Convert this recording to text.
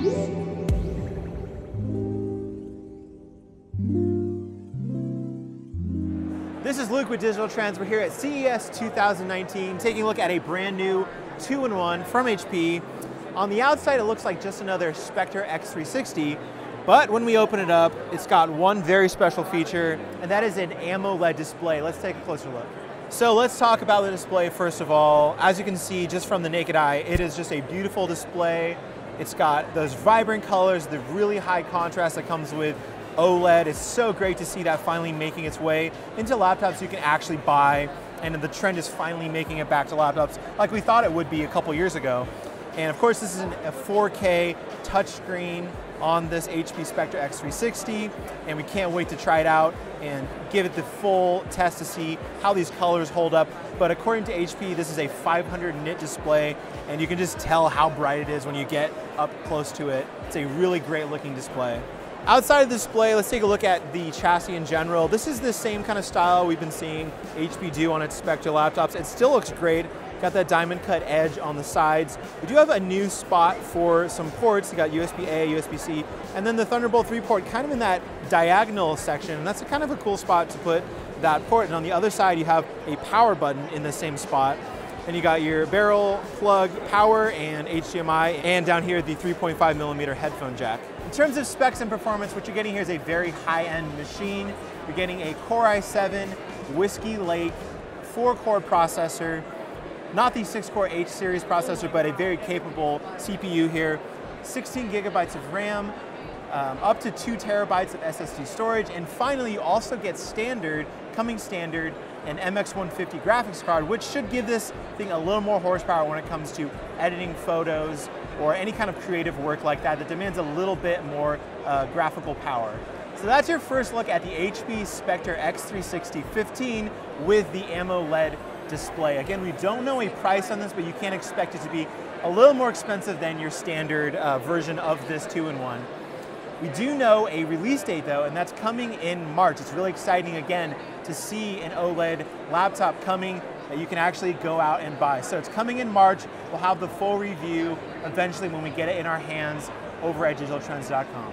This is Luke with Digital Trends. We're here at CES 2019, taking a look at a brand new 2-in-1 from HP. On the outside, it looks like just another Spectre x360, but when we open it up, it's got one very special feature, and that is an AMOLED display. Let's take a closer look. So let's talk about the display first of all. As you can see, just from the naked eye, it is just a beautiful display. It's got those vibrant colors, the really high contrast that comes with OLED. It's so great to see that finally making its way into laptops you can actually buy, and the trend is finally making it back to laptops like we thought it would be a couple years ago. And of course, this is a 4K touchscreen on this HP Spectre x360, and we can't wait to try it out and give it the full test to see how these colors hold up. But according to HP, this is a 500 nit display, and you can just tell how bright it is when you get up close to it. It's a really great looking display. Outside of the display, let's take a look at the chassis in general. This is the same kind of style we've been seeing HP do on its Spectre laptops. It still looks great. Got that diamond cut edge on the sides. We do have a new spot for some ports. You got USB-A, USB-C, and then the Thunderbolt 3 port kind of in that diagonal section. And that's kind of a cool spot to put that port. And on the other side, you have a power button in the same spot. And you got your barrel plug power and HDMI, and down here the 3.5mm headphone jack. In terms of specs and performance, what you're getting here is a very high-end machine. You're getting a Core i7 Whiskey Lake 4-core processor, not the 6-core H series processor, but a very capable CPU here. 16 gigabytes of RAM, up to 2 terabytes of SSD storage, and finally you also get coming standard, an MX150 graphics card, which should give this thing a little more horsepower when it comes to editing photos or any kind of creative work like that demands a little bit more graphical power. So that's your first look at the HP Spectre x360 15 with the AMOLED display. Again, we don't know a price on this, but you can expect it to be a little more expensive than your standard version of this 2-in-1. We do know a release date though, and that's coming in March. It's really exciting again to see an OLED laptop coming that you can actually go out and buy. So it's coming in March. We'll have the full review eventually when we get it in our hands over at digitaltrends.com.